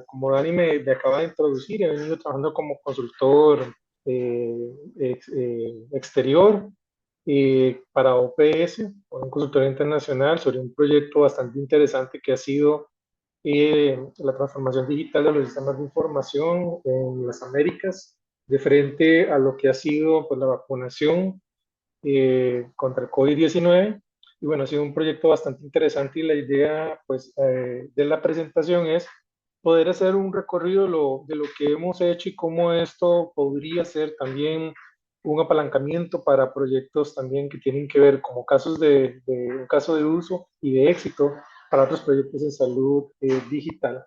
Como Dani me acaba de introducir, he venido trabajando como consultor exterior para OPS, una consultoría internacional, sobre un proyecto bastante interesante que ha sido la transformación digital de los sistemas de información en las Américas, de frente a lo que ha sido pues, la vacunación contra el COVID-19. Y bueno, ha sido un proyecto bastante interesante y la idea pues, de la presentación es poder hacer un recorrido de lo que hemos hecho y cómo esto podría ser también un apalancamiento para proyectos también que tienen que ver como casos de un caso de uso y de éxito para otros proyectos en salud digital.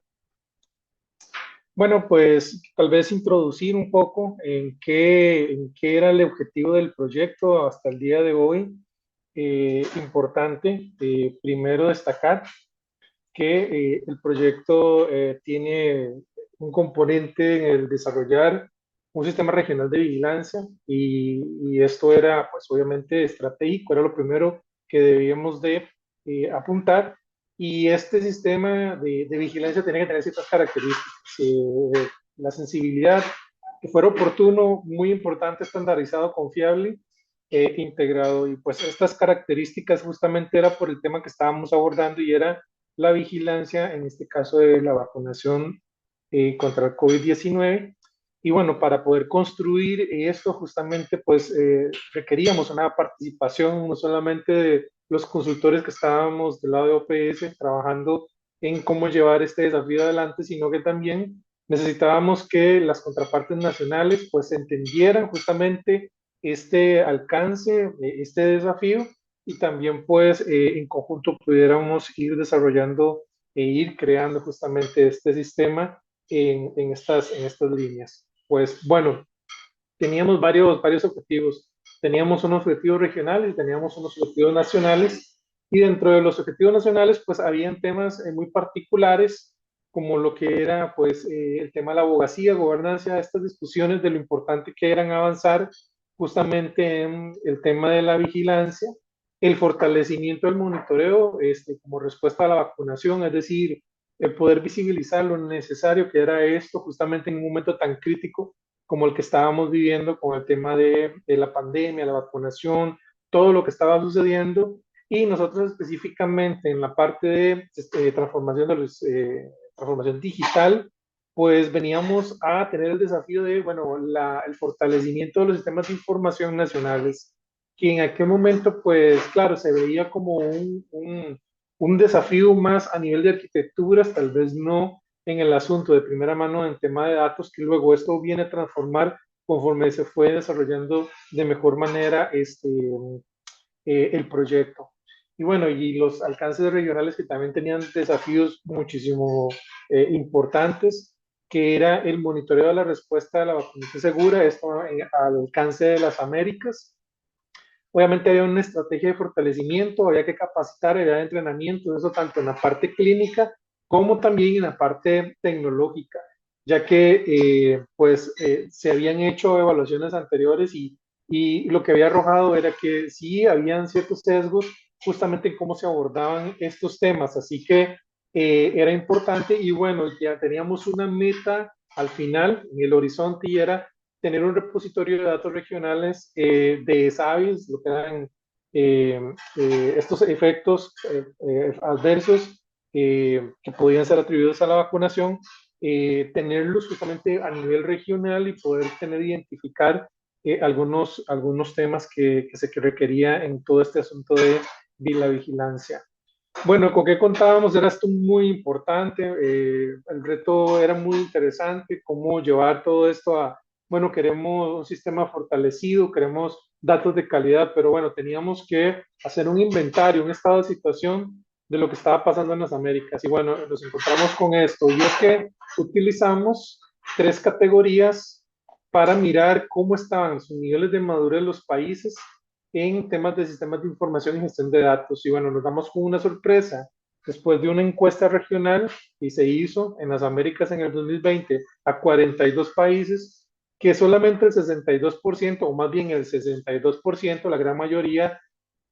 Bueno, pues tal vez introducir un poco en qué era el objetivo del proyecto hasta el día de hoy. Importante, primero destacar que el proyecto tiene un componente en el desarrollar un sistema regional de vigilancia y esto era pues obviamente estratégico, era lo primero que debíamos de apuntar y este sistema de vigilancia tenía que tener ciertas características, la sensibilidad, que fuera oportuno, muy importante, estandarizado, confiable, integrado y pues estas características justamente era por el tema que estábamos abordando y era la vigilancia, en este caso de la vacunación contra el COVID-19. Y bueno, para poder construir esto justamente pues requeríamos una participación no solamente de los consultores que estábamos del lado de OPS trabajando en cómo llevar este desafío adelante, sino que también necesitábamos que las contrapartes nacionales pues entendieran justamente este alcance, este desafío y también pues en conjunto pudiéramos ir desarrollando e ir creando justamente este sistema en estas líneas. Pues bueno, teníamos varios objetivos. Teníamos unos objetivos regionales y teníamos unos objetivos nacionales. Y dentro de los objetivos nacionales, pues habían temas muy particulares, como lo que era pues el tema de la abogacía, gobernanza, estas discusiones de lo importante que eran avanzar justamente en el tema de la vigilancia, el fortalecimiento del monitoreo como respuesta a la vacunación, es decir, el poder visibilizar lo necesario que era esto justamente en un momento tan crítico como el que estábamos viviendo con el tema de la pandemia, la vacunación, todo lo que estaba sucediendo. Y nosotros específicamente en la parte de transformación digital, pues veníamos a tener el desafío de, bueno, el fortalecimiento de los sistemas de información nacionales, que en aquel momento, pues claro, se veía como un desafío más a nivel de arquitecturas, tal vez no en el asunto de primera mano en tema de datos, que luego esto viene a transformar conforme se fue desarrollando de mejor manera el proyecto. Y bueno, y los alcances regionales que también tenían desafíos muchísimo importantes, que era el monitoreo de la respuesta de la vacunación segura, esto al alcance de las Américas. Obviamente había una estrategia de fortalecimiento, había que capacitar, había de entrenamiento, eso tanto en la parte clínica como también en la parte tecnológica, ya que se habían hecho evaluaciones anteriores y lo que había arrojado era que sí habían ciertos sesgos justamente en cómo se abordaban estos temas, así que era importante y bueno, ya teníamos una meta al final en el horizonte y era tener un repositorio de datos regionales de SAVIs, lo que eran estos efectos adversos que podían ser atribuidos a la vacunación, tenerlos justamente a nivel regional y poder identificar algunos temas que se requería en todo este asunto de la vigilancia. Bueno, ¿con qué contábamos? Era esto muy importante, el reto era muy interesante, cómo llevar todo esto a, bueno, queremos un sistema fortalecido, queremos datos de calidad, pero bueno, teníamos que hacer un inventario, un estado de situación de lo que estaba pasando en las Américas. Y bueno, nos encontramos con esto, y es que utilizamos tres categorías para mirar cómo estaban sus niveles de madurez los países en temas de sistemas de información y gestión de datos. Y bueno, nos damos con una sorpresa. Después de una encuesta regional que se hizo en las Américas en el 2020 a 42 países, que solamente el 62%, o más bien el 62%, la gran mayoría,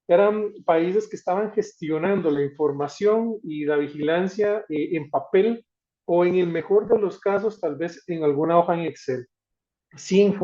eran países que estaban gestionando la información y la vigilancia en papel o en el mejor de los casos, tal vez en alguna hoja en Excel sin,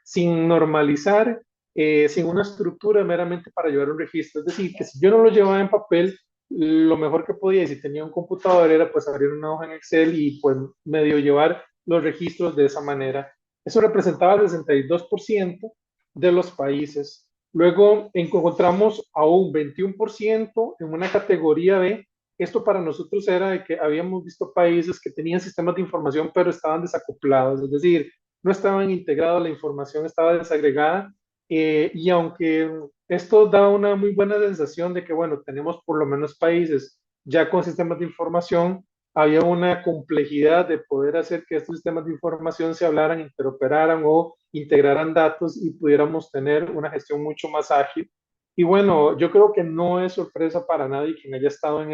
sin normalizar, sin una estructura meramente para llevar un registro. Es decir, que si yo no lo llevaba en papel, lo mejor que podía, y si tenía un computador, era pues abrir una hoja en Excel y pues medio llevar los registros de esa manera. Eso representaba el 62% de los países. Luego encontramos a un 21% en una categoría B. Esto para nosotros era de que habíamos visto países que tenían sistemas de información pero estaban desacoplados, es decir, no estaban integrados, la información estaba desagregada, y aunque esto da una muy buena sensación de que, bueno, tenemos por lo menos países ya con sistemas de información, había una complejidad de poder hacer que estos sistemas de información se hablaran, interoperaran o integraran datos y pudiéramos tener una gestión mucho más ágil. Y bueno, yo creo que no es sorpresa para nadie quien haya estado en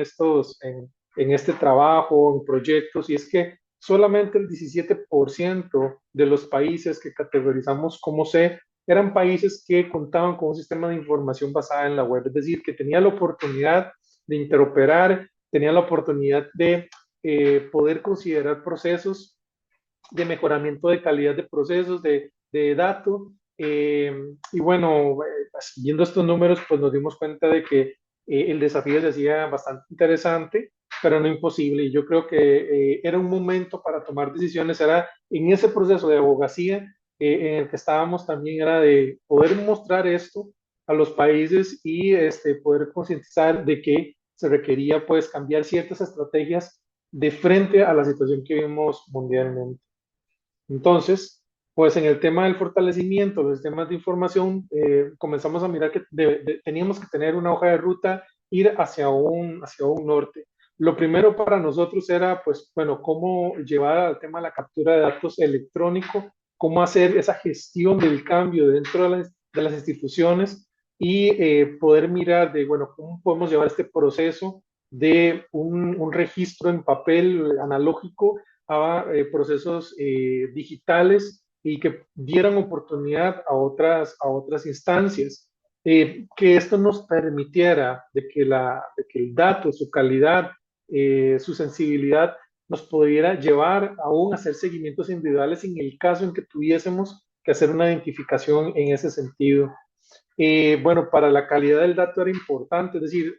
en este trabajo, en proyectos, y es que solamente el 17% de los países que categorizamos como C eran países que contaban con un sistema de información basada en la web, es decir, que tenía la oportunidad de interoperar, tenía la oportunidad de poder considerar procesos de mejoramiento de calidad de procesos, de datos. Y bueno, siguiendo estos números, pues nos dimos cuenta de que el desafío se hacía bastante interesante, pero no imposible. Y yo creo que era un momento para tomar decisiones, era en ese proceso de abogacía en el que estábamos también, era de poder mostrar esto a los países y poder concientizar de que se requería pues cambiar ciertas estrategias de frente a la situación que vivimos mundialmente. Entonces, pues en el tema del fortalecimiento, los sistemas de información, comenzamos a mirar que teníamos que tener una hoja de ruta, ir hacia un norte. Lo primero para nosotros era, pues, bueno, cómo llevar al tema de la captura de datos electrónico, cómo hacer esa gestión del cambio dentro de las instituciones y poder mirar de, bueno, cómo podemos llevar este proceso de un registro en papel analógico a procesos digitales y que dieran oportunidad a otras instancias. Que esto nos permitiera de que el dato, su calidad, su sensibilidad, nos pudiera llevar aún a hacer seguimientos individuales en el caso en que tuviésemos que hacer una identificación en ese sentido. Bueno, para la calidad del dato era importante, es decir,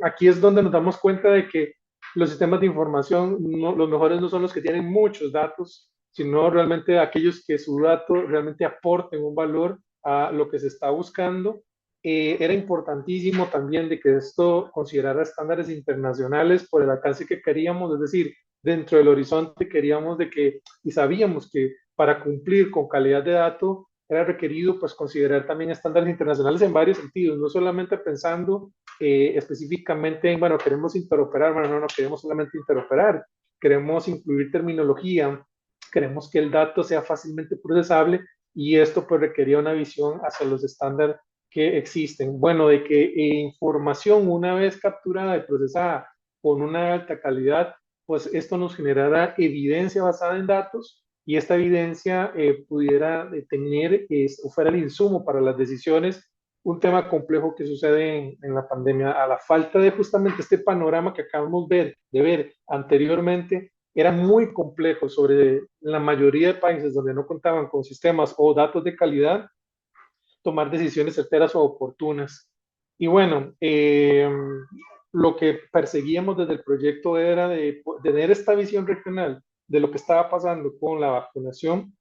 aquí es donde nos damos cuenta de que los sistemas de información, los mejores no son los que tienen muchos datos, sino realmente aquellos que su dato realmente aporten un valor a lo que se está buscando. Era importantísimo también de que esto considerara estándares internacionales por el alcance que queríamos, es decir, dentro del horizonte queríamos de que, y sabíamos que para cumplir con calidad de dato, era requerido pues considerar también estándares internacionales en varios sentidos, no solamente pensando específicamente en, bueno, queremos interoperar, bueno, no queremos solamente interoperar, queremos incluir terminología, queremos que el dato sea fácilmente procesable y esto pues requería una visión hacia los estándares que existen. Bueno, de que información una vez capturada y procesada con una alta calidad, pues esto nos generará evidencia basada en datos y esta evidencia pudiera tener o fuera el insumo para las decisiones, un tema complejo que sucede en la pandemia, a la falta de justamente este panorama que acabamos de ver anteriormente, era muy complejo sobre la mayoría de países donde no contaban con sistemas o datos de calidad, tomar decisiones certeras o oportunas. Y bueno, lo que perseguíamos desde el proyecto era de tener esta visión regional de lo que estaba pasando con la vacunación,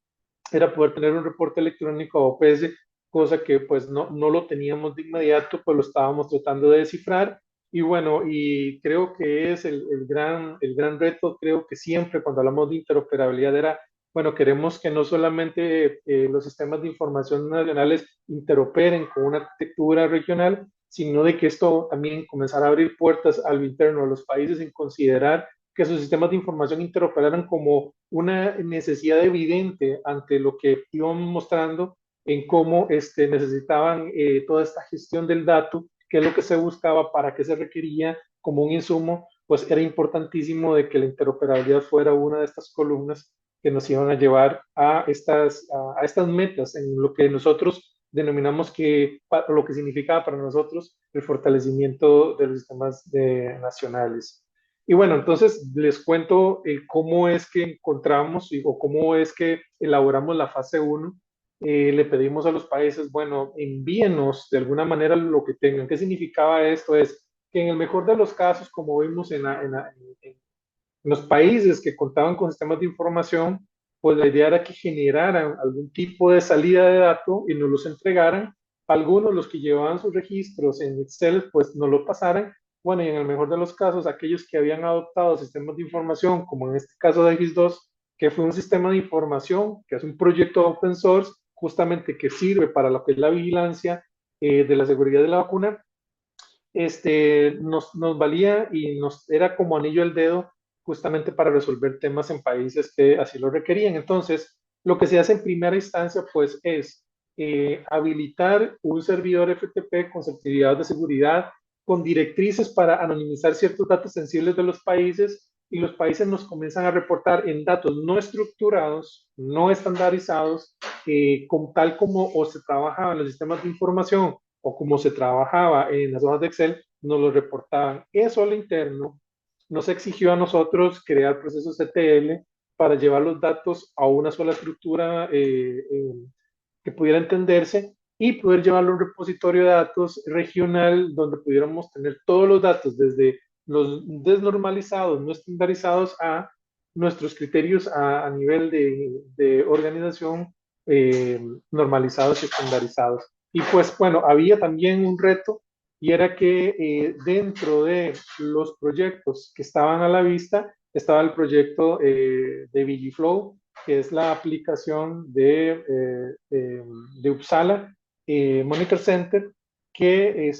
era poder tener un reporte electrónico a OPS, cosa que pues no lo teníamos de inmediato, pues lo estábamos tratando de descifrar. Y bueno, y creo que es el gran reto, creo que siempre cuando hablamos de interoperabilidad era, bueno, queremos que no solamente los sistemas de información nacionales interoperen con una arquitectura regional, sino de que esto también comenzara a abrir puertas a lo interno de los países en considerar que sus sistemas de información interoperaran como una necesidad evidente ante lo que iban mostrando en cómo necesitaban toda esta gestión del dato, qué es lo que se buscaba, para qué se requería como un insumo, pues era importantísimo de que la interoperabilidad fuera una de estas columnas que nos iban a llevar a estas metas en lo que nosotros denominamos lo que significaba para nosotros el fortalecimiento de los sistemas nacionales. Y bueno, entonces les cuento cómo es que encontramos o cómo es que elaboramos la fase uno. Le pedimos a los países, bueno, envíenos de alguna manera lo que tengan. ¿Qué significaba esto? Es que en el mejor de los casos, como vimos en los países que contaban con sistemas de información, pues la idea era que generaran algún tipo de salida de datos y nos los entregaran. Algunos, los que llevaban sus registros en Excel, pues nos lo pasaran. Bueno, y en el mejor de los casos, aquellos que habían adoptado sistemas de información, como en este caso de X2, que fue un sistema de información, que es un proyecto open source, justamente que sirve para lo que es la vigilancia de la seguridad de la vacuna, nos valía y nos era como anillo al dedo justamente para resolver temas en países que así lo requerían. Entonces, lo que se hace en primera instancia, pues, es habilitar un servidor FTP con certificados de seguridad, con directrices para anonimizar ciertos datos sensibles de los países, y los países nos comienzan a reportar en datos no estructurados, no estandarizados, con tal como o se trabajaba en los sistemas de información o como se trabajaba en las hojas de Excel, nos lo reportaban. Eso al interno nos exigió a nosotros crear procesos ETL para llevar los datos a una sola estructura que pudiera entenderse y poder llevarlo a un repositorio de datos regional donde pudiéramos tener todos los datos desde los desnormalizados, no estandarizados, a nuestros criterios a nivel de organización eh, normalizados y estandarizados. Y pues bueno, había también un reto y era que dentro de los proyectos que estaban a la vista estaba el proyecto de Vigiflow, que es la aplicación de Uppsala Monitor Center, que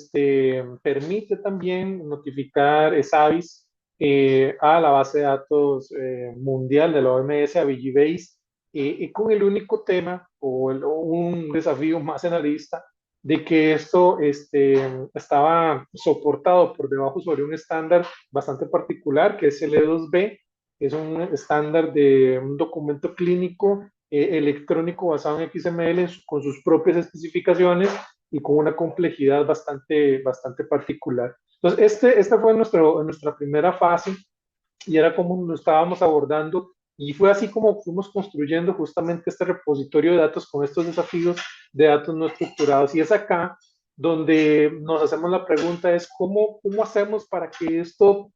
permite también notificar SAVIs a la base de datos mundial de la OMS, a Vigibase, y con el único tema o un desafío más en la lista de que esto estaba soportado por debajo sobre un estándar bastante particular, que es el E2B, es un estándar de un documento clínico electrónico basado en XML con sus propias especificaciones y con una complejidad bastante particular. Entonces, esta fue nuestra primera fase y era como lo estábamos abordando y fue así como fuimos construyendo justamente este repositorio de datos con estos desafíos de datos no estructurados. Y es acá donde nos hacemos la pregunta es cómo hacemos para que esto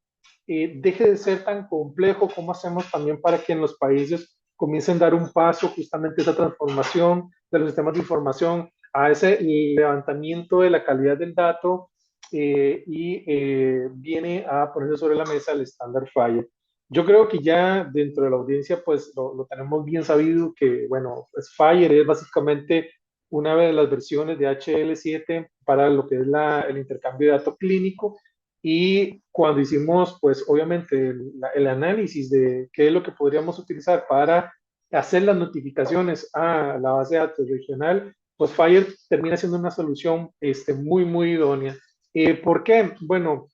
deje de ser tan complejo, cómo hacemos también para que en los países comiencen a dar un paso justamente esa transformación de los sistemas de información a ese levantamiento de la calidad del dato viene a ponerse sobre la mesa el estándar FIRE. Yo creo que ya dentro de la audiencia pues lo tenemos bien sabido que, bueno, pues FIRE es básicamente una de las versiones de HL7 para lo que es el intercambio de datos clínico. Y cuando hicimos, pues obviamente, el análisis de qué es lo que podríamos utilizar para hacer las notificaciones a la base de datos regional, pues Fire termina siendo una solución muy idónea. ¿Por qué? Bueno,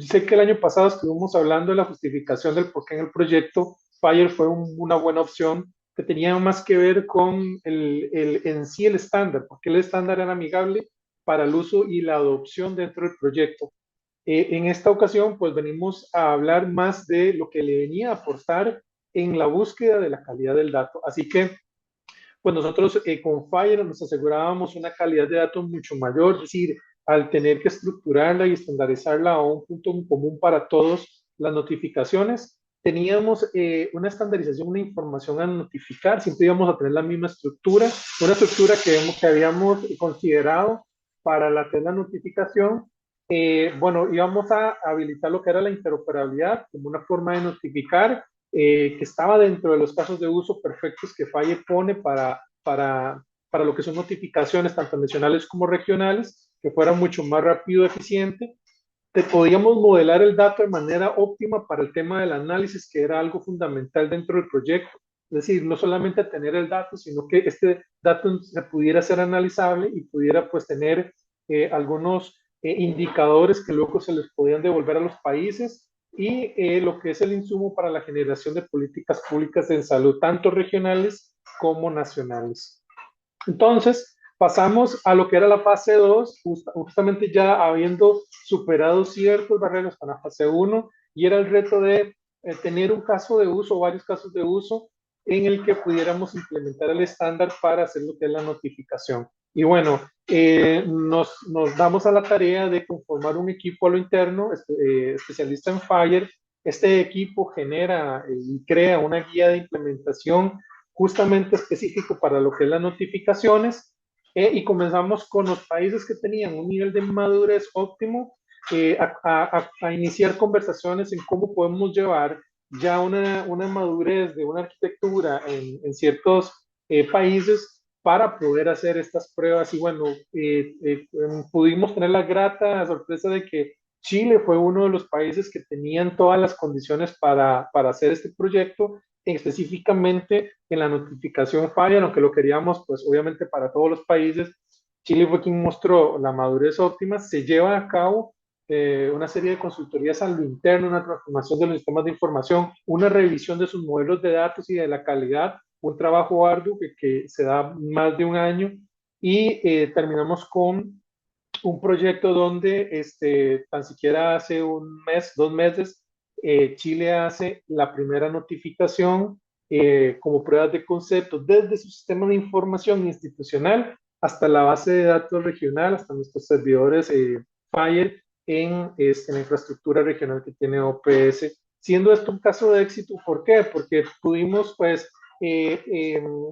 sé que el año pasado estuvimos hablando de la justificación del por qué en el proyecto Fire fue una buena opción que tenía más que ver con en sí el estándar, porque el estándar era amigable para el uso y la adopción dentro del proyecto. En esta ocasión, pues venimos a hablar más de lo que le venía a aportar en la búsqueda de la calidad del dato. Así que pues nosotros con Fire nos asegurábamos una calidad de datos mucho mayor, es decir, al tener que estructurarla y estandarizarla a un punto común para todos las notificaciones, teníamos una estandarización, una información a notificar, siempre íbamos a tener la misma estructura, una estructura que habíamos considerado para la notificación. Bueno, íbamos a habilitar lo que era la interoperabilidad como una forma de notificar que estaba dentro de los casos de uso perfectos que Falle pone para lo que son notificaciones tanto nacionales como regionales, que fuera mucho más rápido y eficiente. Te podíamos modelar el dato de manera óptima para el tema del análisis, que era algo fundamental dentro del proyecto. Es decir, no solamente tener el dato, sino que este dato se pudiera ser analizable y pudiera pues tener algunos indicadores que luego se les podían devolver a los países y lo que es el insumo para la generación de políticas públicas en salud, tanto regionales como nacionales. Entonces, pasamos a lo que era la fase 2, justamente ya habiendo superado ciertas barreras para la fase 1, y era el reto de tener un caso de uso o varios casos de uso en el que pudiéramos implementar el estándar para hacer lo que es la notificación. Y bueno, nos damos a la tarea de conformar un equipo a lo interno, especialista en Fire. Este equipo genera y crea una guía de implementación justamente específico para lo que es las notificaciones, y comenzamos con los países que tenían un nivel de madurez óptimo, a iniciar conversaciones en cómo podemos llevar ya una madurez de una arquitectura en ciertos países para poder hacer estas pruebas. Y bueno, pudimos tener la grata sorpresa de que Chile fue uno de los países que tenían todas las condiciones para hacer este proyecto, específicamente en la notificación falla, aunque lo queríamos, pues obviamente para todos los países. Chile fue quien mostró la madurez óptima. Se lleva a cabo una serie de consultorías a lo interno, una transformación de los sistemas de información, una revisión de sus modelos de datos y de la calidad, un trabajo arduo que se da más de un año, y terminamos con un proyecto donde tan siquiera hace un mes, 2 meses, Chile hace la primera notificación como pruebas de concepto desde su sistema de información institucional hasta la base de datos regional, hasta nuestros servidores Fire en la infraestructura regional que tiene OPS, siendo esto un caso de éxito. ¿Por qué? Porque pudimos pues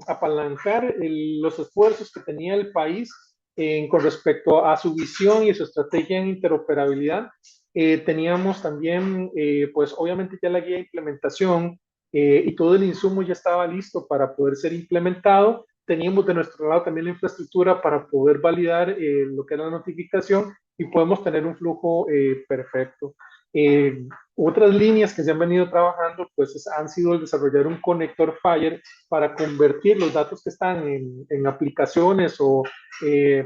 apalancar los esfuerzos que tenía el país con respecto a su visión y su estrategia en interoperabilidad. Teníamos también, pues obviamente ya la guía de implementación y todo el insumo ya estaba listo para poder ser implementado. Teníamos de nuestro lado también la infraestructura para poder validar lo que era la notificación, y podemos tener un flujo perfecto. Eh, Otras líneas que se han venido trabajando pues han sido el desarrollar un conector Fire para convertir los datos que están en aplicaciones o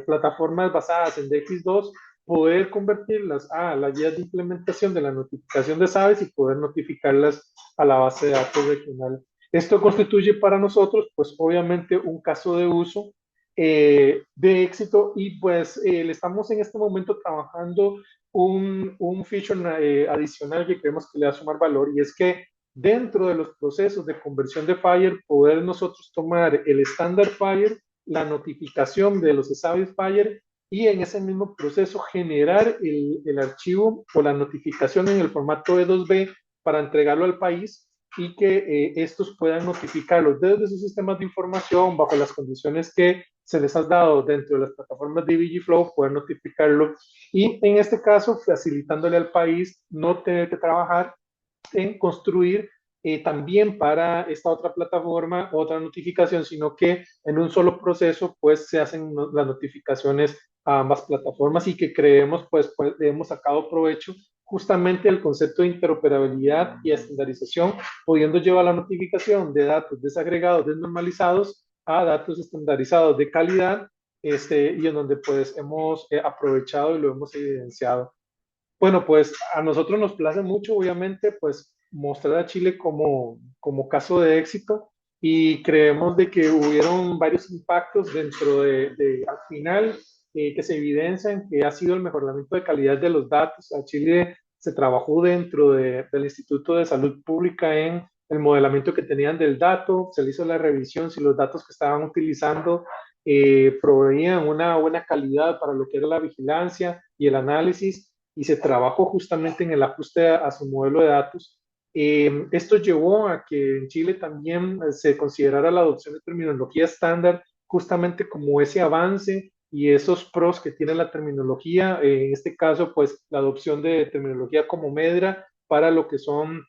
plataformas basadas en DX2, poder convertirlas a la guía de implementación de la notificación de SABES y poder notificarlas a la base de datos regional. Esto constituye para nosotros, pues obviamente, un caso de uso de éxito, y pues le estamos en este momento trabajando un feature adicional que creemos que le va a sumar valor, y es que dentro de los procesos de conversión de Fire, poder nosotros tomar el estándar Fire, la notificación de los Satisfier, y en ese mismo proceso generar el archivo o la notificación en el formato E2B para entregarlo al país, y que estos puedan notificarlos desde sus sistemas de información bajo las condiciones que se les ha dado dentro de las plataformas de VGFlow, poder notificarlo, y en este caso facilitándole al país no tener que trabajar en construir también para esta otra plataforma otra notificación, sino que en un solo proceso pues se hacen las notificaciones a ambas plataformas, y que creemos pues hemos sacado provecho justamente del concepto de interoperabilidad y estandarización, pudiendo llevar la notificación de datos desagregados, desnormalizados, a datos estandarizados de calidad, y en donde pues hemos aprovechado y lo hemos evidenciado. Bueno, pues a nosotros nos place mucho, obviamente, pues mostrar a Chile como caso de éxito, y creemos de que hubieron varios impactos dentro al final, que se evidencian que ha sido el mejoramiento de calidad de los datos. A Chile se trabajó dentro del Instituto de Salud Pública en el modelamiento que tenían del dato, se le hizo la revisión si los datos que estaban utilizando proveían una buena calidad para lo que era la vigilancia y el análisis, y se trabajó justamente en el ajuste a su modelo de datos. Esto llevó a que en Chile también se considerara la adopción de terminología estándar justamente como ese avance y esos pros que tiene la terminología, en este caso pues la adopción de terminología como MEDRA para lo que son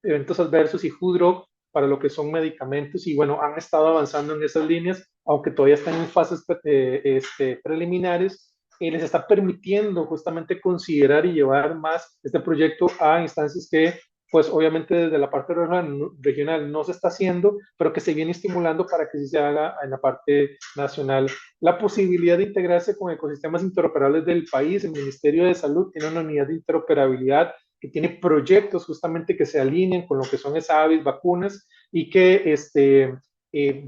eventos adversos y HUDROC para lo que son medicamentos, y bueno, han estado avanzando en esas líneas, aunque todavía están en fases preliminares. Les está permitiendo justamente considerar y llevar más este proyecto a instancias que, pues obviamente desde la parte regional no se está haciendo, pero que se viene estimulando para que sí se haga en la parte nacional. La posibilidad de integrarse con ecosistemas interoperables del país, el Ministerio de Salud tiene una unidad de interoperabilidad que tiene proyectos justamente que se alinean con lo que son esas aves, vacunas, y que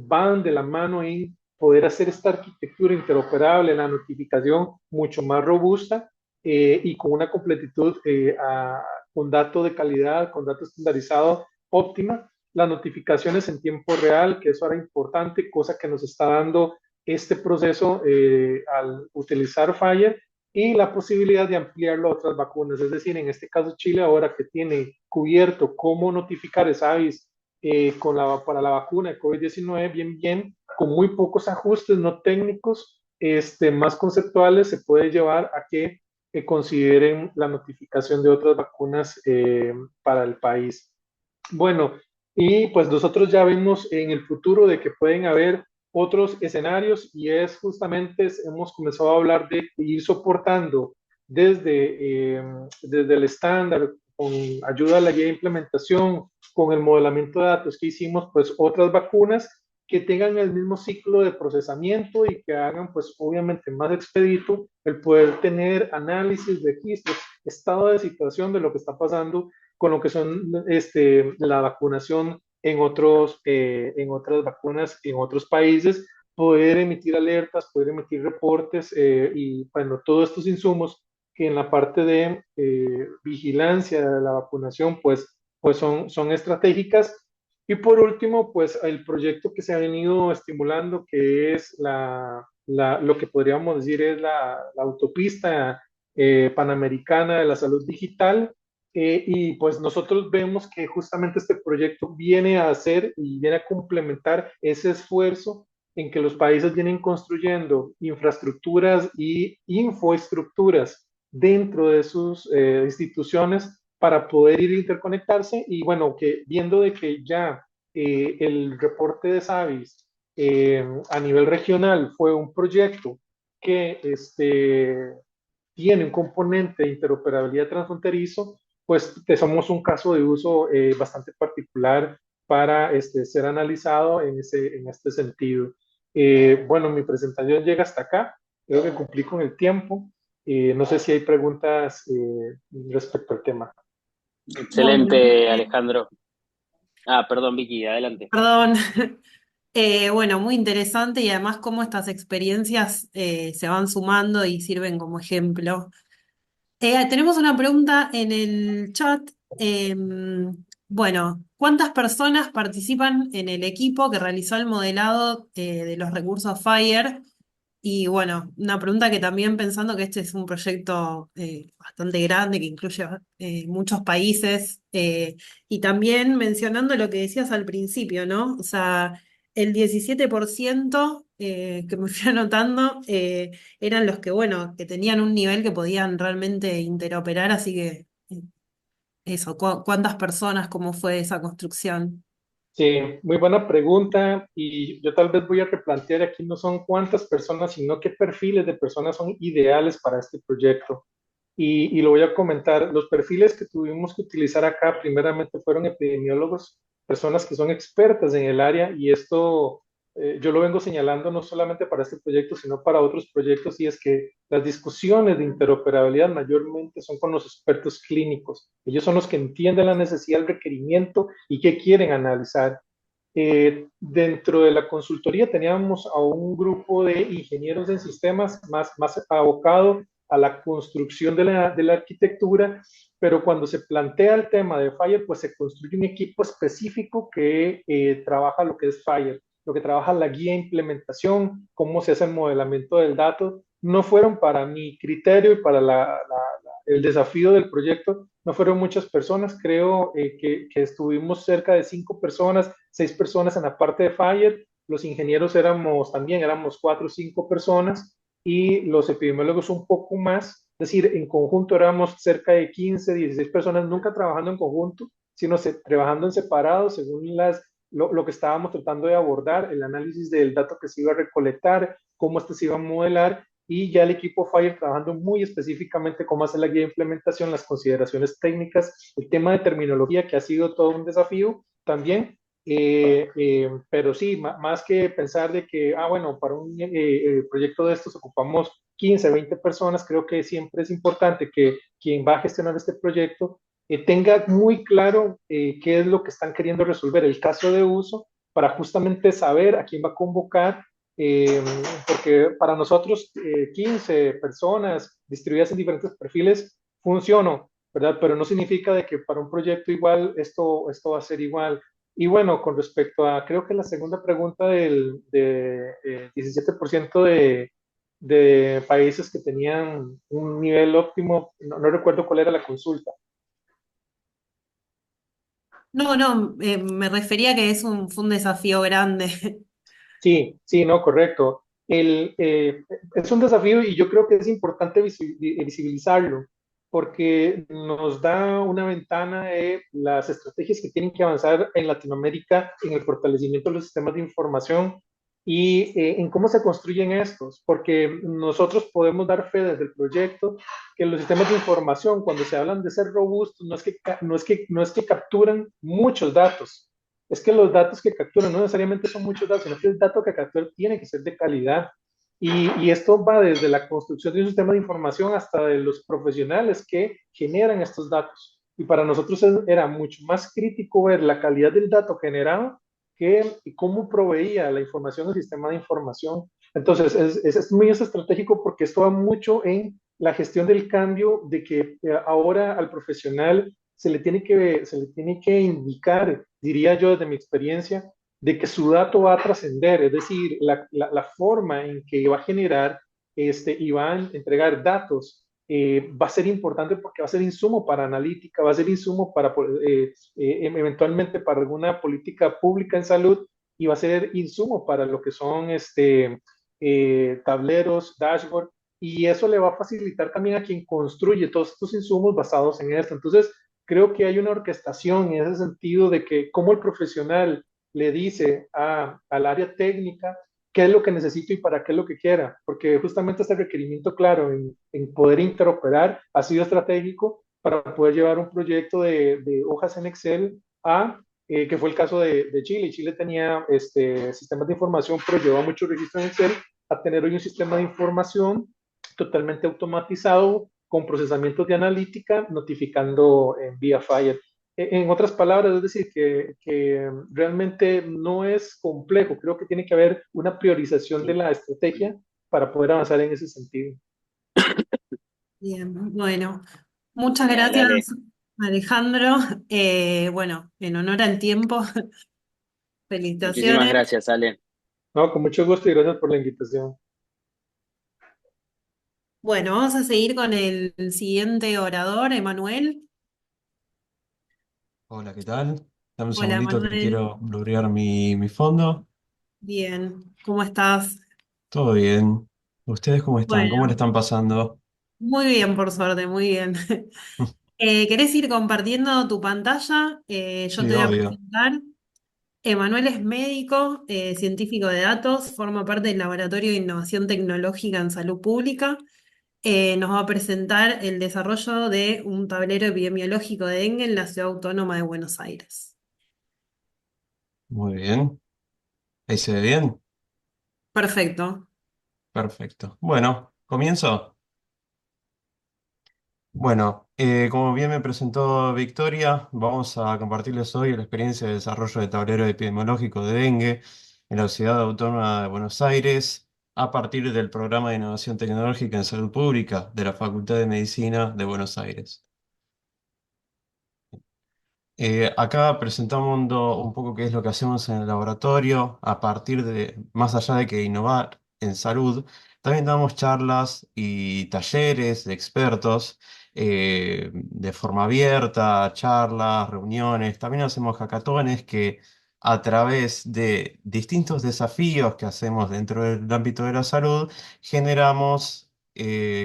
van de la mano en poder hacer esta arquitectura interoperable, la notificación mucho más robusta y con una completitud con dato de calidad, con dato estandarizado óptima, las notificaciones en tiempo real, que eso era importante, cosa que nos está dando este proceso al utilizar Fire, y la posibilidad de ampliarlo a otras vacunas. Es decir, en este caso Chile ahora que tiene cubierto cómo notificar esa avis para la vacuna de COVID-19, bien, con muy pocos ajustes no técnicos, más conceptuales, se puede llevar a que consideren la notificación de otras vacunas para el país. Bueno, y pues nosotros ya vemos en el futuro de que pueden haber otros escenarios y es justamente, hemos comenzado a hablar de ir soportando desde el estándar, con ayuda a la guía de implementación, con el modelamiento de datos que hicimos, pues otras vacunas que tengan el mismo ciclo de procesamiento y que hagan pues obviamente más expedito el poder tener análisis, registros, estado de situación de lo que está pasando con lo que son la vacunación en otras vacunas en otros países, poder emitir alertas, poder emitir reportes y bueno, todos estos insumos que en la parte de vigilancia de la vacunación pues son estratégicas. Y por último, pues el proyecto que se ha venido estimulando, que es lo que podríamos decir es la autopista panamericana de la salud digital, y pues nosotros vemos que justamente este proyecto viene a hacer y viene a complementar ese esfuerzo en que los países vienen construyendo infraestructuras y infraestructuras dentro de sus instituciones para poder ir a interconectarse y bueno, que viendo de que ya el reporte de SAVIS a nivel regional fue un proyecto que tiene un componente de interoperabilidad transfronterizo, pues somos un caso de uso bastante particular para ser analizado en este sentido. Bueno, mi presentación llega hasta acá, creo que cumplí con el tiempo. No sé si hay preguntas respecto al tema. Excelente, Bueno, Alejandro. Perdón, Vicky, adelante. perdón. Bueno, muy interesante y además cómo estas experiencias se van sumando y sirven como ejemplo. Tenemos una pregunta en el chat. Bueno, ¿cuántas personas participan en el equipo que realizó el modelado de los recursos FIRE? Y bueno, una pregunta que también pensando que este es un proyecto bastante grande que incluye muchos países y también mencionando lo que decías al principio, ¿no? O sea, el 17% que me fui anotando eran los que, bueno, que tenían un nivel que podían realmente interoperar, así que eso, ¿cuántas personas, cómo fue esa construcción? Sí, muy buena pregunta y yo tal vez voy a replantear aquí no son cuántas personas, sino qué perfiles de personas son ideales para este proyecto. Y lo voy a comentar. Los perfiles que tuvimos que utilizar acá primeramente fueron epidemiólogos, personas que son expertas en el área y esto yo lo vengo señalando no solamente para este proyecto, sino para otros proyectos y es que las discusiones de interoperabilidad mayormente son con los expertos clínicos. Ellos son los que entienden la necesidad, el requerimiento y qué quieren analizar. Dentro de la consultoría teníamos a un grupo de ingenieros en sistemas más abocado a la construcción de la arquitectura, pero cuando se plantea el tema de Fire, pues se construye un equipo específico que trabaja lo que es Fire, lo que trabaja la guía de implementación, cómo se hace el modelamiento del dato. No fueron para mi criterio y para el desafío del proyecto, no fueron muchas personas, creo que estuvimos cerca de 5 personas, 6 personas en la parte de Fire, los ingenieros éramos 4 o 5 personas y los epidemiólogos un poco más, es decir, en conjunto éramos cerca de 15, 16 personas, nunca trabajando en conjunto, sino trabajando en separado según lo que estábamos tratando de abordar, el análisis del dato que se iba a recolectar, cómo este se iba a modelar y ya el equipo Fire trabajando muy específicamente cómo hacer la guía de implementación, las consideraciones técnicas, el tema de terminología que ha sido todo un desafío también, pero sí, más que pensar de que, bueno, para un proyecto de estos ocupamos 15, 20 personas, creo que siempre es importante que quien va a gestionar este proyecto tenga muy claro qué es lo que están queriendo resolver, el caso de uso, para justamente saber a quién va a convocar eh, porque para nosotros 15 personas distribuidas en diferentes perfiles funcionó, ¿verdad? Pero no significa de que para un proyecto igual esto va a ser igual. Y bueno, con respecto a, creo que la segunda pregunta de 17% de países que tenían un nivel óptimo, no recuerdo cuál era la consulta. No, no, me refería que fue un desafío grande. Sí, sí, no, correcto. Es un desafío y yo creo que es importante visibilizarlo porque nos da una ventana de las estrategias que tienen que avanzar en Latinoamérica en el fortalecimiento de los sistemas de información y en cómo se construyen estos, porque nosotros podemos dar fe desde el proyecto que los sistemas de información, cuando se hablan de ser robustos, no es que capturan muchos datos, es que los datos que capturan no necesariamente son muchos datos, sino que el dato que capturan tiene que ser de calidad. Y esto va desde la construcción de un sistema de información hasta de los profesionales que generan estos datos. Y para nosotros era mucho más crítico ver la calidad del dato generado que cómo proveía la información el sistema de información. Entonces, es muy estratégico porque esto va mucho en la gestión del cambio, de que ahora al profesional se le tiene que indicar, diría yo desde mi experiencia, de que su dato va a trascender, es decir, la forma en que va a generar y va a entregar datos va a ser importante porque va a ser insumo para analítica, va a ser insumo para eventualmente para alguna política pública en salud y va a ser insumo para lo que son tableros, dashboard, y eso le va a facilitar también a quien construye todos estos insumos basados en esto. Entonces, creo que hay una orquestación en ese sentido de que cómo el profesional le dice al área técnica qué es lo que necesito y para qué es lo que quiera, porque justamente este requerimiento claro en poder interoperar ha sido estratégico para poder llevar un proyecto de hojas en Excel que fue el caso de Chile. Chile tenía sistemas de información, pero llevaba mucho registro en Excel, a tener hoy un sistema de información totalmente automatizado con procesamientos de analítica, notificando en vía Fire. En otras palabras, es decir, que realmente no es complejo, creo que tiene que haber una priorización de la estrategia para poder avanzar en ese sentido. Bien, bueno, muchas Genial, gracias, Ale. Alejandro. Bueno, en honor al tiempo, Muchísimas felicitaciones. gracias, Ale. No, con mucho gusto y gracias por la invitación. Bueno, vamos a seguir con el siguiente orador, Emanuel. Hola, ¿qué tal? Dame un Hola, segundito que Emanuel. quiero blurear mi fondo. Bien, ¿cómo estás? Todo bien. ¿Ustedes cómo están? ¿Cómo le Bueno, están pasando? muy bien, por suerte, muy bien. ¿Querés ir compartiendo tu pantalla? Yo Sí, te voy a obvio. presentar. Emanuel es médico, científico de datos, forma parte del Laboratorio de Innovación Tecnológica en Salud Pública. Nos va a presentar el desarrollo de un tablero epidemiológico de dengue en la Ciudad Autónoma de Buenos Aires. Muy bien. ¿Ahí se ve bien? Perfecto. Perfecto. Bueno, ¿comienzo? Bueno, como bien me presentó Victoria, vamos a compartirles hoy la experiencia de desarrollo de tablero epidemiológico de dengue en la Ciudad Autónoma de Buenos Aires a partir del Programa de Innovación Tecnológica en Salud Pública de la Facultad de Medicina de Buenos Aires. Acá presentamos un poco qué es lo que hacemos en el laboratorio, a partir de, más allá de que innovar en salud, también damos charlas y talleres de expertos de forma abierta, charlas, reuniones, también hacemos hackatones que a través de distintos desafíos que hacemos dentro del ámbito de la salud, generamos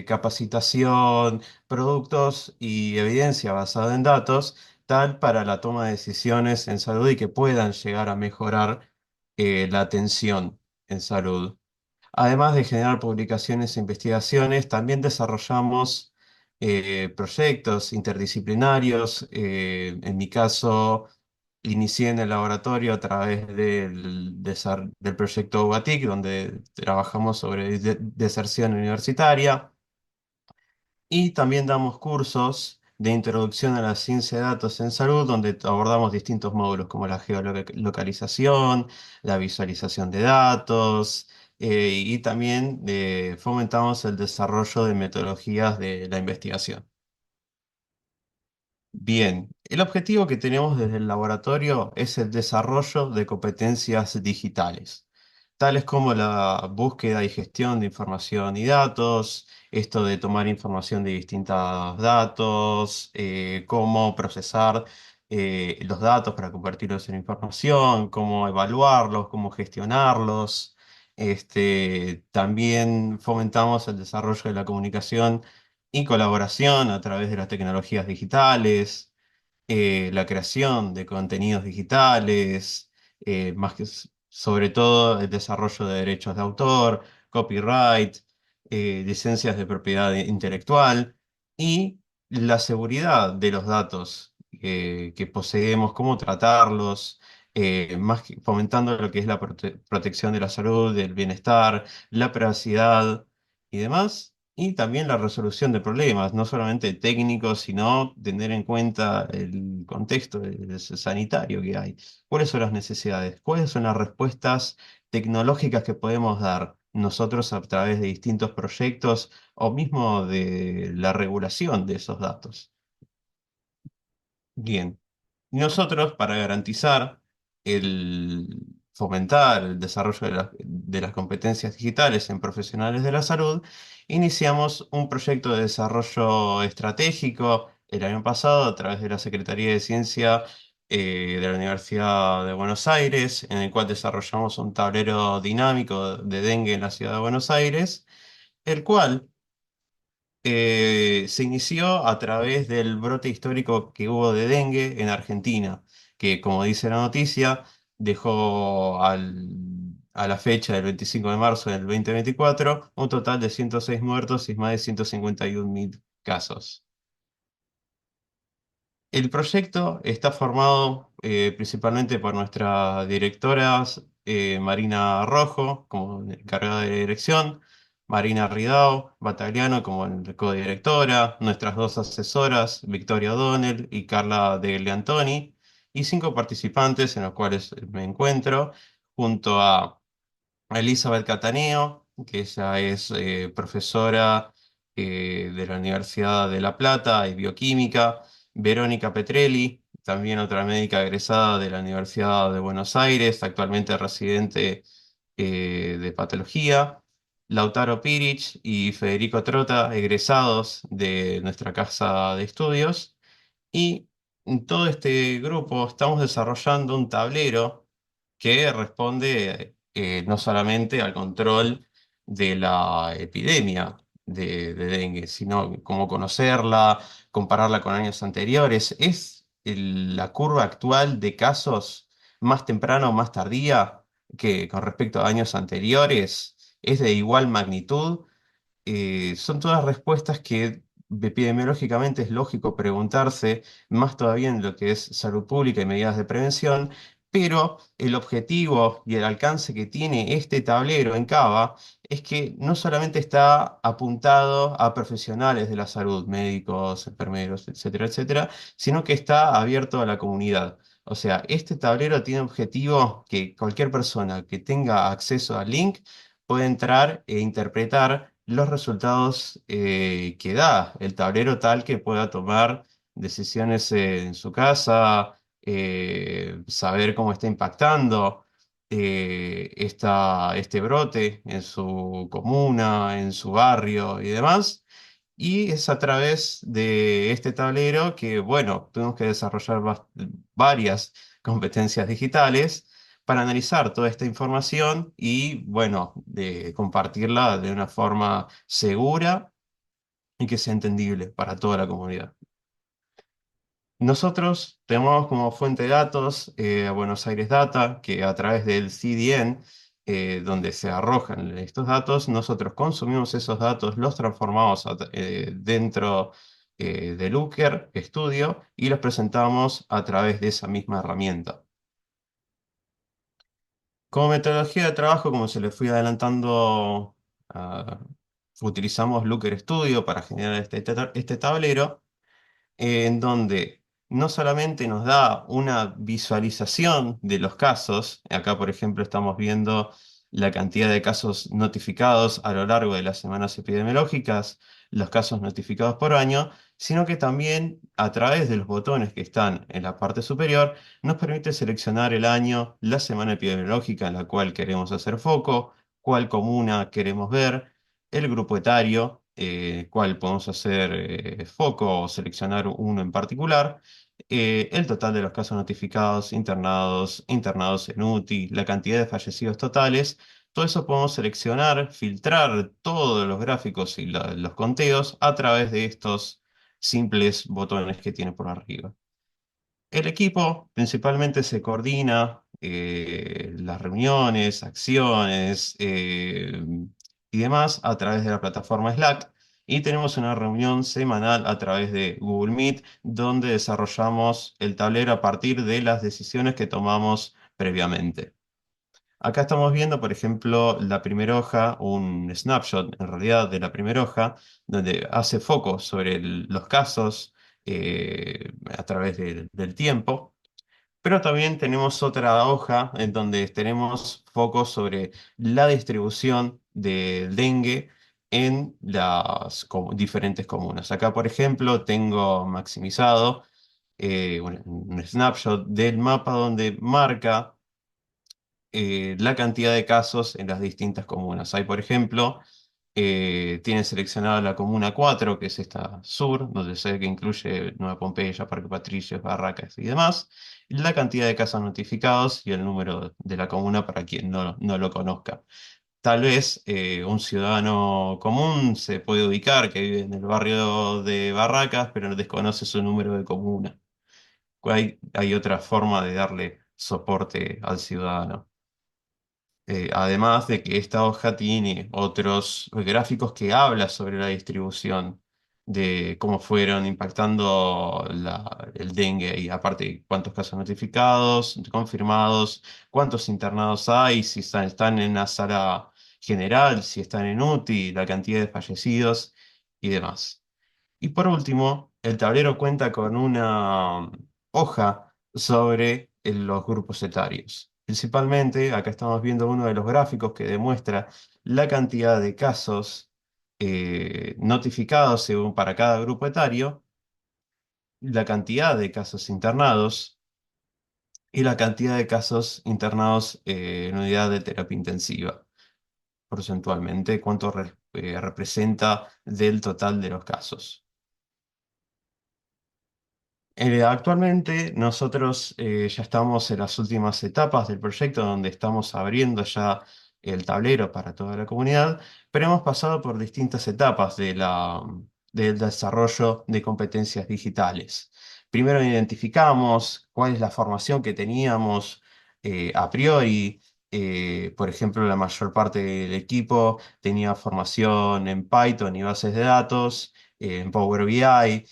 capacitación, productos y evidencia basada en datos tal para la toma de decisiones en salud y que puedan llegar a mejorar la atención en salud. Además de generar publicaciones e investigaciones, también desarrollamos proyectos interdisciplinarios. En mi caso, inicié en el laboratorio a través del proyecto UBATIC, donde trabajamos sobre deserción universitaria. Y también damos cursos de introducción a la ciencia de datos en salud, donde abordamos distintos módulos como la geolocalización, la visualización de datos, y también fomentamos el desarrollo de metodologías de la investigación. Bien, el objetivo que tenemos desde el laboratorio es el desarrollo de competencias digitales, tales como la búsqueda y gestión de información y datos, esto de tomar información de distintos datos, cómo procesar los datos para convertirlos en información, cómo evaluarlos, cómo gestionarlos. También fomentamos el desarrollo de la comunicación y colaboración a través de las tecnologías digitales, la creación de contenidos digitales, sobre todo el desarrollo de derechos de autor, copyright, licencias de propiedad intelectual y la seguridad de los datos que poseemos, cómo tratarlos. Fomentando lo que es la protección de la salud, del bienestar, la privacidad y demás. Y también la resolución de problemas, no solamente técnicos, sino tener en cuenta el contexto sanitario que hay. ¿Cuáles son las necesidades? ¿Cuáles son las respuestas tecnológicas que podemos dar nosotros a través de distintos proyectos o mismo de la regulación de esos datos? Bien. Nosotros, para garantizar el fomentar el desarrollo de las competencias digitales en profesionales de la salud, iniciamos un proyecto de desarrollo estratégico el año pasado a través de la Secretaría de Ciencia de la Universidad de Buenos Aires, en el cual desarrollamos un tablero dinámico de dengue en la ciudad de Buenos Aires, el cual se inició a través del brote histórico que hubo de dengue en Argentina, que como dice la noticia, dejó a la fecha del 25 de marzo del 2024 un total de 106 muertos y más de 151.000 casos. El proyecto está formado principalmente por nuestra directora Marina Rojo como encargada de dirección, Marina Ridao Battagliano como codirectora, nuestras dos asesoras, Victoria O'Donnell y Carla De Leantoni, y 5 participantes en los cuales me encuentro, junto a Elizabeth Cataneo, que ella es profesora de la Universidad de La Plata y bioquímica, Verónica Petrelli, también otra médica egresada de la Universidad de Buenos Aires, actualmente residente de patología, Lautaro Pirich y Federico Trota, egresados de nuestra casa de estudios. Y en todo este grupo estamos desarrollando un tablero que responde no solamente al control de la epidemia de dengue, sino cómo conocerla, compararla con años anteriores. ¿Es la curva actual de casos más temprana o más tardía que con respecto a años anteriores? ¿Es de igual magnitud? Son todas respuestas que epidemiológicamente es lógico preguntarse, más todavía en lo que es salud pública y medidas de prevención, pero el objetivo y el alcance que tiene este tablero en Cava es que no solamente está apuntado a profesionales de la salud, médicos, enfermeros, etcétera, etcétera, sino que está abierto a la comunidad. O sea, este tablero tiene objetivo que cualquier persona que tenga acceso al link puede entrar e interpretar los resultados que da el tablero tal que pueda tomar decisiones en su casa, saber cómo está impactando este brote en su comuna, en su barrio y demás. Y es a través de este tablero que, bueno, tuvimos que desarrollar varias competencias digitales para analizar toda esta información y, bueno, de compartirla de una forma segura y que sea entendible para toda la comunidad. Nosotros tenemos como fuente de datos a Buenos Aires Data, que a través del CDN, donde se arrojan estos datos, nosotros consumimos esos datos, los transformamos dentro de Looker Studio y los presentamos a través de esa misma herramienta. Como metodología de trabajo, como se les fui adelantando, ah, utilizamos Looker Studio para generar este tablero, en donde no solamente nos da una visualización de los casos, acá por ejemplo estamos viendo la cantidad de casos notificados a lo largo de las semanas epidemiológicas, los casos notificados por año, sino que también a través de los botones que están en la parte superior, nos permite seleccionar el año, la semana epidemiológica en la cual queremos hacer foco, cuál comuna queremos ver, el grupo etario, cuál podemos hacer foco o seleccionar uno en particular, el total de los casos notificados, internados en UTI, la cantidad de fallecidos totales. Todo eso podemos seleccionar, filtrar todos los gráficos y los conteos a través de estos simples botones que tiene por arriba. El equipo principalmente se coordina las reuniones, acciones y demás a través de la plataforma Slack y tenemos una reunión semanal a través de Google Meet donde desarrollamos el tablero a partir de las decisiones que tomamos previamente. Acá estamos viendo, por ejemplo, la primera hoja, un snapshot en realidad de la primera hoja, donde hace foco sobre los casos a través del tiempo. Pero también tenemos otra hoja en donde tenemos focos sobre la distribución del dengue en las diferentes comunas. Acá, por ejemplo, tengo maximizado un snapshot del mapa donde marca la cantidad de casos en las distintas comunas. Hay, por ejemplo, tiene seleccionada la comuna 4, que es esta sur, donde se ve que incluye Nueva Pompeya, Parque Patricios, Barracas y demás, la cantidad de casos notificados y el número de la comuna para quien no lo conozca. Tal vez un ciudadano común se puede ubicar que vive en el barrio de Barracas, pero desconoce su número de comuna. Hay otra forma de darle soporte al ciudadano. Además de que esta hoja tiene otros gráficos que habla sobre la distribución de cómo fueron impactando el dengue y aparte cuántos casos notificados, confirmados, cuántos internados hay, si están en la sala general, si están en UTI, la cantidad de fallecidos y demás. Y por último, el tablero cuenta con una hoja sobre los grupos etarios. Principalmente, acá estamos viendo uno de los gráficos que demuestra la cantidad de casos notificados según para cada grupo etario, la cantidad de casos internados y la cantidad de casos internados en unidad de terapia intensiva, porcentualmente, cuánto representa del total de los casos. Actualmente nosotros ya estamos en las últimas etapas del proyecto donde estamos abriendo ya el tablero para toda la comunidad, pero hemos pasado por distintas etapas del desarrollo de competencias digitales. Primero identificamos cuál es la formación que teníamos a priori. Por ejemplo, la mayor parte del equipo tenía formación en Python y bases de datos, en Power BI,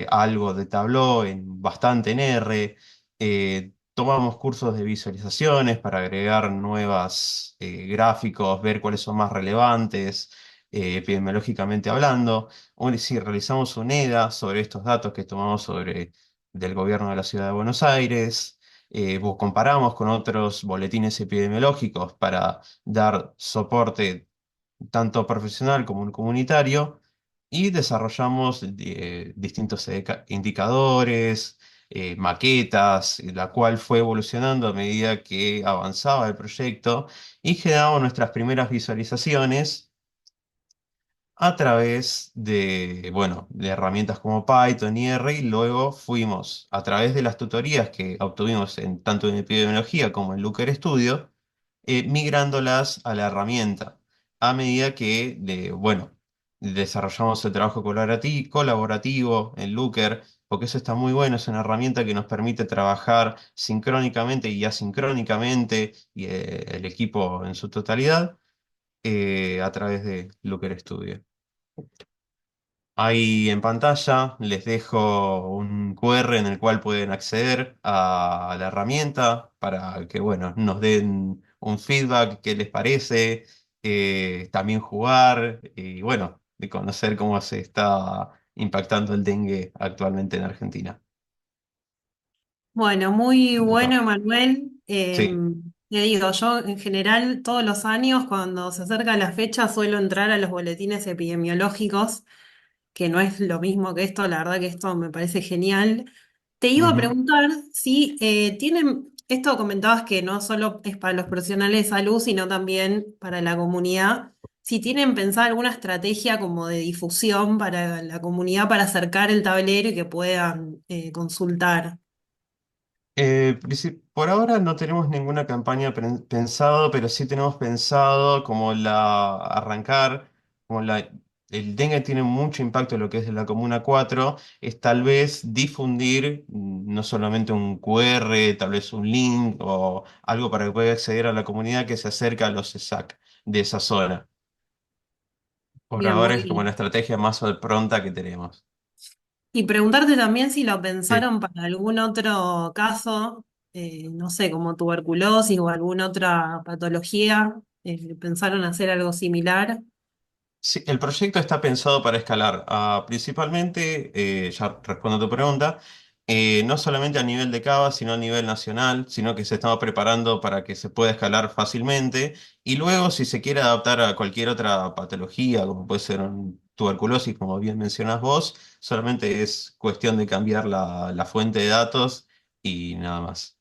algo de Tableau, bastante en R. Tomamos cursos de visualizaciones para agregar nuevas gráficos, ver cuáles son más relevantes, epidemiológicamente hablando. Sí, realizamos un EDA sobre estos datos que tomamos del gobierno de la Ciudad de Buenos Aires. Comparamos con otros boletines epidemiológicos para dar soporte tanto profesional como comunitario y desarrollamos distintos indicadores, maquetas, la cual fue evolucionando a medida que avanzaba el proyecto y generamos nuestras primeras visualizaciones a través bueno, de herramientas como Python y R, y luego fuimos a través de las tutorías que obtuvimos tanto en epidemiología como en Looker Studio, migrándolas a la herramienta a medida que, bueno, desarrollamos el trabajo colaborativo en Looker, porque eso está muy bueno, es una herramienta que nos permite trabajar sincrónicamente y asincrónicamente, y el equipo en su totalidad, a través de Looker Studio. Ahí en pantalla les dejo un QR en el cual pueden acceder a la herramienta para que, bueno, nos den un feedback, qué les parece, también jugar y, bueno, de conocer cómo se está impactando el dengue actualmente en Argentina. Bueno, muy No, bueno, Manuel. sí. Le digo, yo en general todos los años cuando se acerca la fecha suelo entrar a los boletines epidemiológicos, que no es lo mismo que esto, la verdad que esto me parece genial. Te iba a Ujú. preguntar si tienen, esto comentabas que no solo es para los profesionales de salud, sino también para la comunidad, si tienen pensada alguna estrategia como de difusión para la comunidad para acercar el tablero y que puedan consultar. Por ahora no tenemos ninguna campaña pensado, pero sí tenemos pensado como arrancar, como el dengue tiene mucho impacto en lo que es la Comuna 4, es tal vez difundir no solamente un QR, tal vez un link o algo para que pueda acceder a la comunidad que se acerca a los ESAC de esa zona. Por Bien, muy ahora es como la bien. estrategia más pronta que tenemos. Y preguntarte también si lo Sí. pensaron para algún otro caso, no sé, como tuberculosis o alguna otra patología, ¿pensaron hacer algo similar? Sí, el proyecto está pensado para escalar, principalmente, ya respondo a tu pregunta, no solamente a nivel de Cava, sino a nivel nacional, sino que se estaba preparando para que se pueda escalar fácilmente y luego si se quiere adaptar a cualquier otra patología, como puede ser un tuberculosis, como bien mencionás vos, solamente es cuestión de cambiar la fuente de datos y nada más.